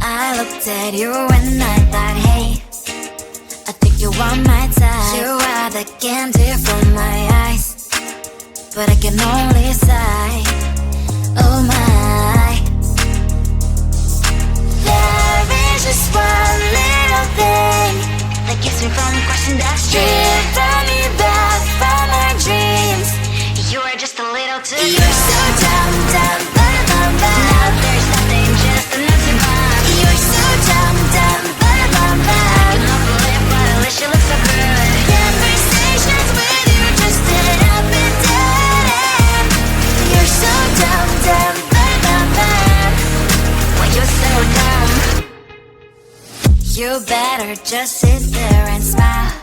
I looked at you and I thought, hey, I think you are my type. You are the candy from my eyes, but I can only sigh, oh my. There is just one little thing that keeps me from crossing that street. Drive me back from our dreams. You are just a little too good. You're so dumb, dumb, ba-da-bum-bum. Now there's nothing, just an empty bomb. You're so dumb, dumb, ba-da-bum-bum. I cannot believe, but at least you look so good. Conversations with you just end up in dead end. You're so dumb, dumb, ba-da-bum-bum. When you're so dumb, you better just sit there and smile.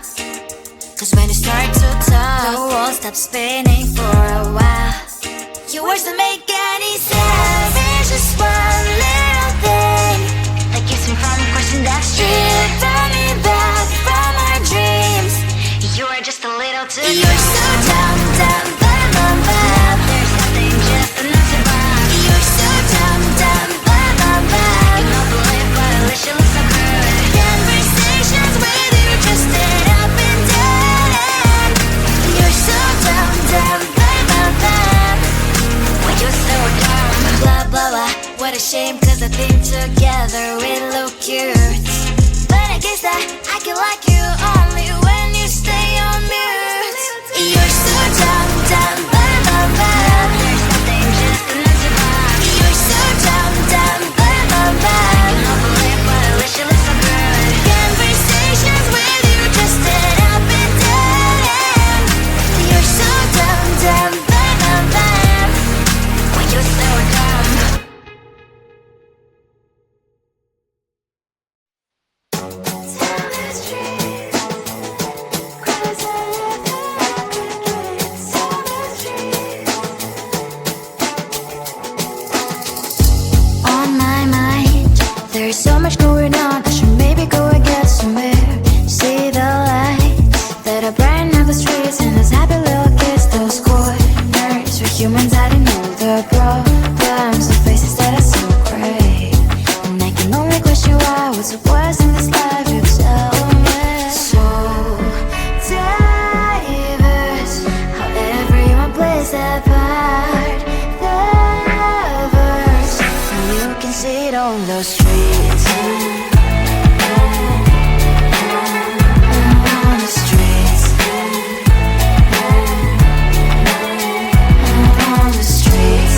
Cause when you start to talk, the world stops spinning for a while. Your words don't make any sense. There's just one little thing that keeps me from crossing that street. Turn me back from our dreams. You are just a little too good. You're so dumb, dumb, ba-da-bum-bum. There's nothing, just an empty bomb. You're so dumb, dumb, ba-da-bum-bum. I cannot believe, but at least you look so good. Conversations with you just end up in dead end. You're so dumb, dumb, ba-da-bum-bum. When you're so dumb, blah, blah, blah. What a shame, cause I think together we look cute. But I guess that I can like you only when you stay on mute. You're so dumb, dumb, ba-da-bum-bum. There's nothing, just an empty bomb. You're so dumb, dumb, ba-da-bum-bum. I cannot believe, but at least you look so good. Conversations with you just end up in dead end. You're so dumb, dumb, ba-da-bum-bum. When you're so dumb. On my mind, there's so much going on. I should maybe go and get some air. See the lights that are brighten up the streets, and those happy little kids, those corners where humans hiding all the problems, the faces that are so great. And I can only question why, what's the worst in this life, you tell me. So diverse, how everyone plays their part. Diverse, and you can see it on those streets. On the streets. On the streets.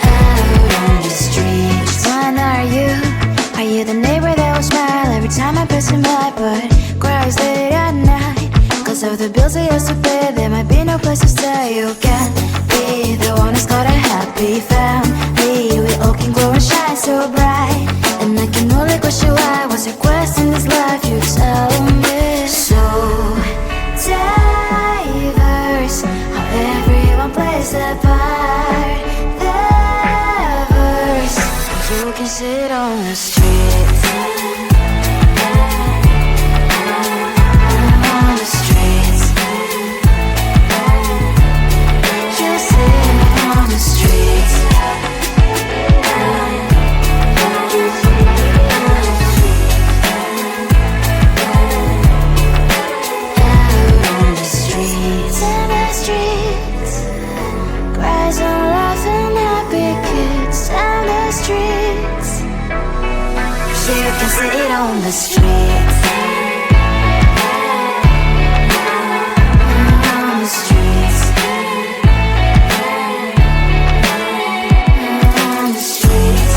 Out on the streets. When are you? Are you the neighbor that will smile every time I pass him by, but cries late at night? Cause of the bills I used to pay, there might be no place to stay. You can be the one who's got a happy family. We all can glow and shine so bright. And I can only question why, what's your quest in this life, you tell me. So diverse, how everyone plays their part. Diverse, you can sit on the streets. On the streets. You sit on the streets. Out on the streets. In the streets. Cries and laughing, happy kids. Down the streets. You can sit on the streets. On the streets. On the streets.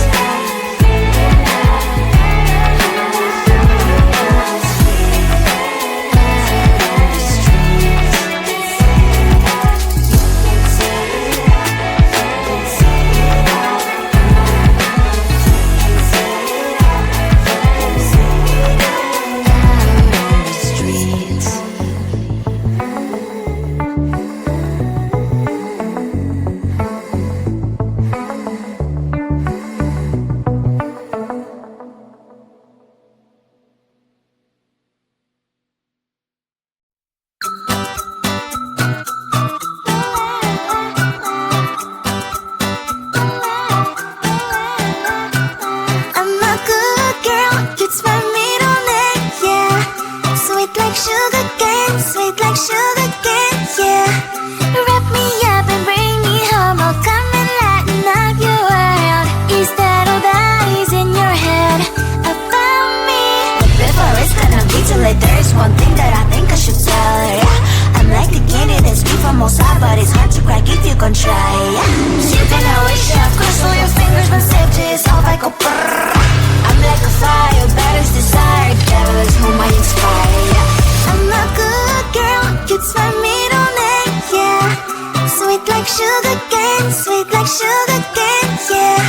sugar cane, sweet like sugar cane, yeah.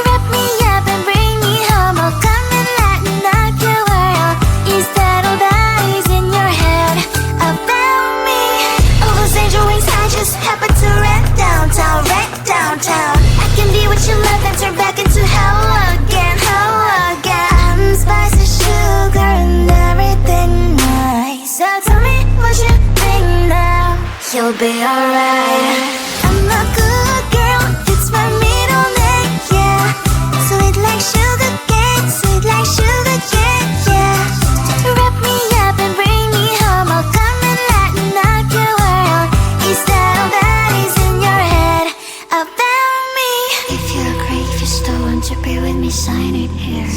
Wrap me up and bring me home, I'll come and lighten up your world. Is that all that is in your head about me? All those angel wings I just happen to rent downtown, I can be what you love and turn back into hell again, I'm spicy sugar and everything nice. So tell me what you think now. You'll be alright. I'm a good girl, it's my middle name, yeah. Sweet like sugar cane, sweet like sugar cane, yeah. Wrap me up and bring me home, I'll come and lighten up your world. Is that all that is in your head about me? If you agree, if you still want to be with me, sign it here.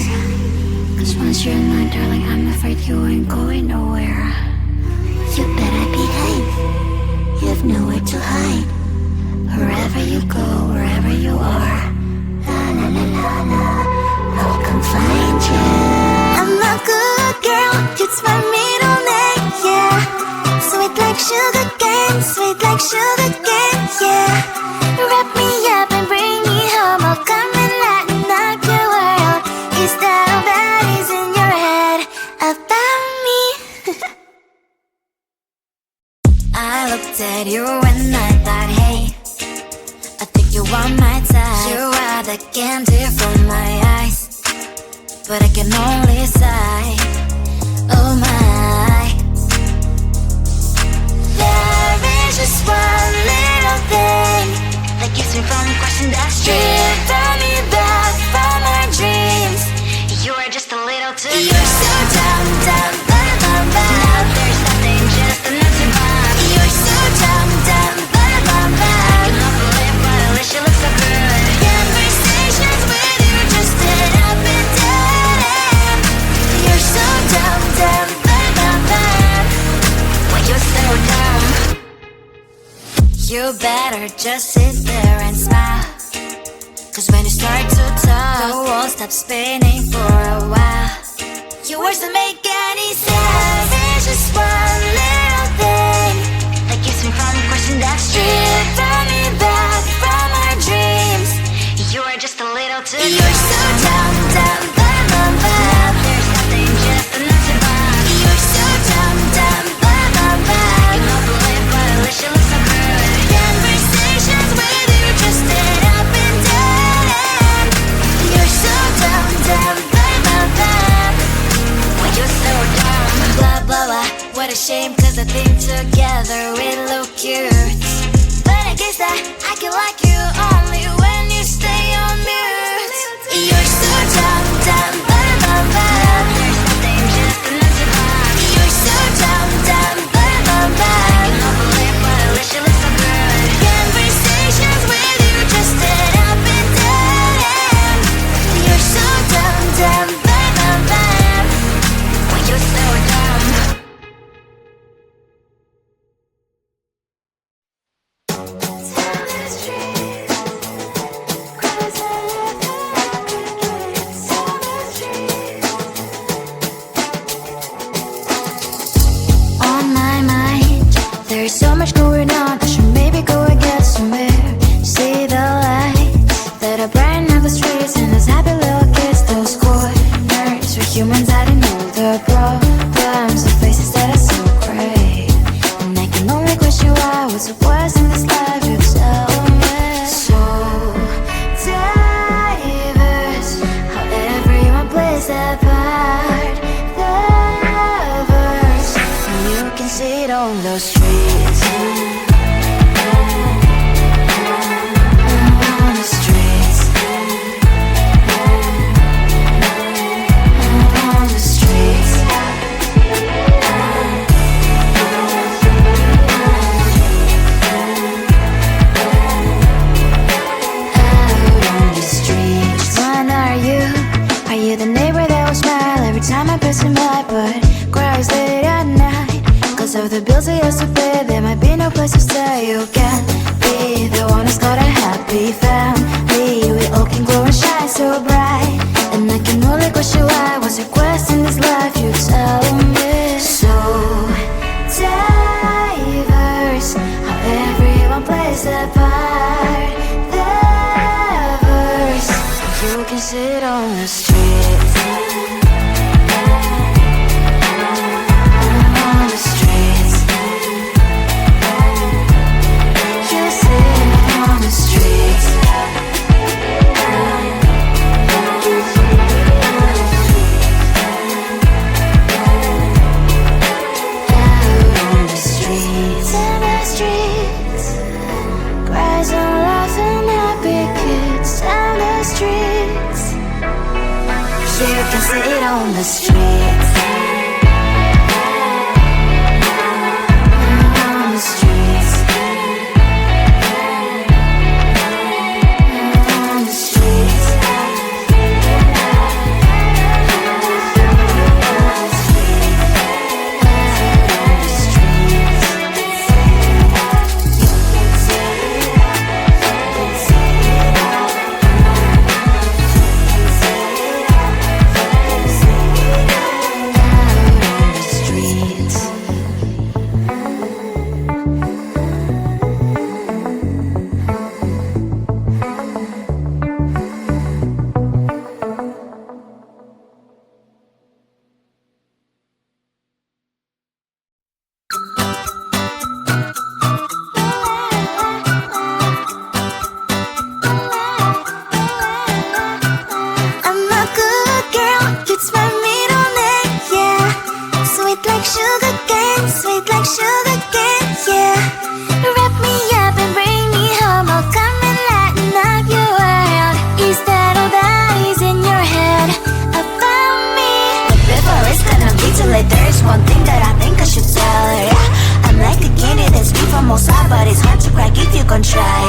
Cause once you're mine, darling, I'm afraid you ain't going nowhere. You better behave, you have nowhere to hide. Wherever you go, wherever you are, la la la la la, I'll come find you. I'm a good girl, it's my middle name, yeah. Sweet like sugar cane, sweet like sugar cane, yeah. Wrap me up and bring me home, I'll come and lighten up your world. Is that all that is in your head about me? I looked at you and I thought, hey, I think you are my type. You are the candy from my eyes, but I can only sigh, oh my. There is just one little thing that keeps me from crossing that street. Drive me back from our dreams. You are just a little too good. You're so dumb, dumb, bum, bum, bum. Now there's nothing, just enough to bomb. You're so dumb, dumb, bum, bum, bum. I cannot believe but at least you look so good. Conversations with you just end up in dead end. You're so dumb, dumb, bum, bum, bum. Why you're so dumb? You better just sit there and smile. Cause when you start to talk, the world stops spinning for a while. Your words don't make any sense. There's just one little thing that keeps me from crossing that street. Turn me back from our dreams. You are just a little too good. You're so dumb, dumb, bum, bum, bum. There's nothing, just enough to bomb. You're so dumb, dumb, bum, bum, bum. I cannot believe but at least you look so good. Conversations with you just end up in dead end. You're so dumb, dumb, bum, bum, bum. Why you're so dumb? Blah, blah, blah. What a shame, cause I think together we look cute. But I guess that I can like you only when you stay on mute. You're so dumb, dumb, bum, bum, bum. There's nothing, just enough to bomb. You're so dumb, dumb, bum, bum, bum. I cannot believe but at least you look so good. Conversations with you just end up in dead end. You're so dumb, dumb, bum, bum, bum. Why you're so dumb? On my mind, there's so much going on. I should maybe go and get somewhere. See the lights that are brighten up the streets, and those happy little kids, those corners where humans hiding all the problems, the faces that are so great. And I can only question why, what's the worst in this life, you tell me. So diverse, how everyone plays their part. Diverse, and you can see it on those streets. On the streets. On the streets. Out on the streets. When are you? Are you the neighbor that will smile every time I pass him by, but cries late at night? Cause of the bills I have to pay, there might be no place to stay. You can't be the one who's got a happy family. We all can glow and shine so bright, and I can only question why, what's your quest in this life, you tell me. So diverse, how everyone plays their part. on the streets. On the streets. On the streets. There's one thing that I think I should tell her. I'm like a candy that's made from Mozart, but it's hard to crack if you can try.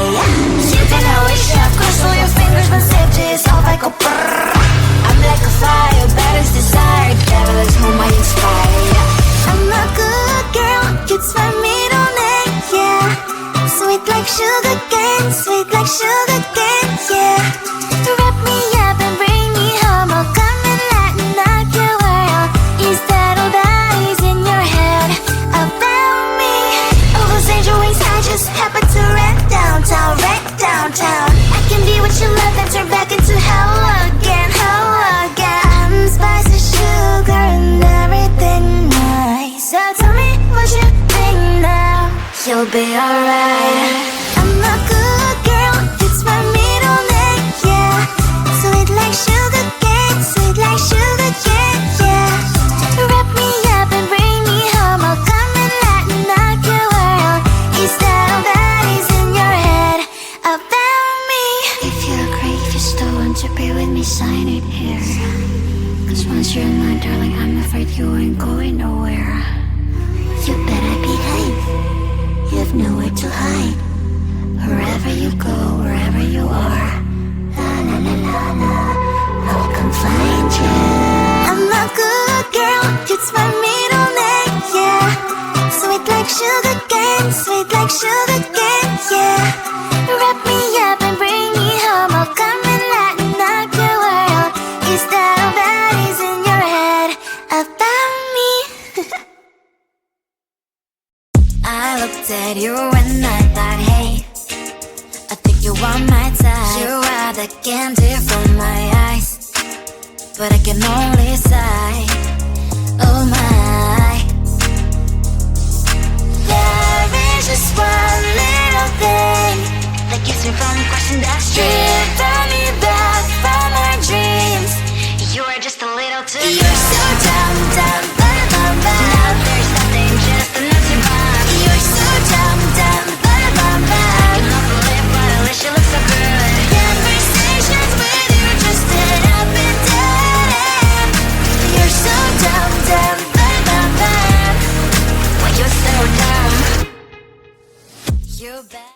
You think I wish I've crossed all your fingers, but safety is off, I go brrrr. I'm like a fire, balance desire, devil is whom I inspire. I'm a good girl, it's my middle name, yeah. Sweet like sugar cane, sweet like sugar cane, yeah. Wrap me up and bring me home, I'll come and lighten up your world. Is that all that is in your head about me? All those angel wings I just happen to rent downtown, right downtown. I can be what you love and turn back into hell again, hell again. I'm spicy sugar and everything nice. So tell me what you think now. You'll be alright. I'm a good girl, it's my middle name, yeah. Sweet like sugar cane, sweet like sugar cane, yeah. Wrap me up and bring me home, I'll come and lighten up your world. Is that all that is in your head about me? If you agree, if you still want to be with me, sign it here. Cause once you're mine, darling, I'm afraid you ain't going nowhere. You better behave, you have nowhere to hide. Wherever you go, wherever you are, la la la la la, I'll come find you. I'm a good girl, it's my middle name, yeah. Sweet like sugar cane, sweet like sugar cane, yeah. Wrap me up and bring me home, I'll come and lighten up your world. Is that all that is in your head about me? I looked at you and I thought, hey, I think you are my type. You are the candy from my eyes, but I can only sigh, oh my. There is just one little thing that keeps me from crossing that street. Driven me back from my dreams. You are just a little too good. You're so dumb, dumb, bum, bum, bum. Now there's nothing, just enough to bomb. You're so dumb, dumb, bum, bum, bum. You love the lip, but at least you look so good. Conversations with you just end up in dead end. You're so dumb, dumb, bum, bum, bum. Why you're so dumb? You bet.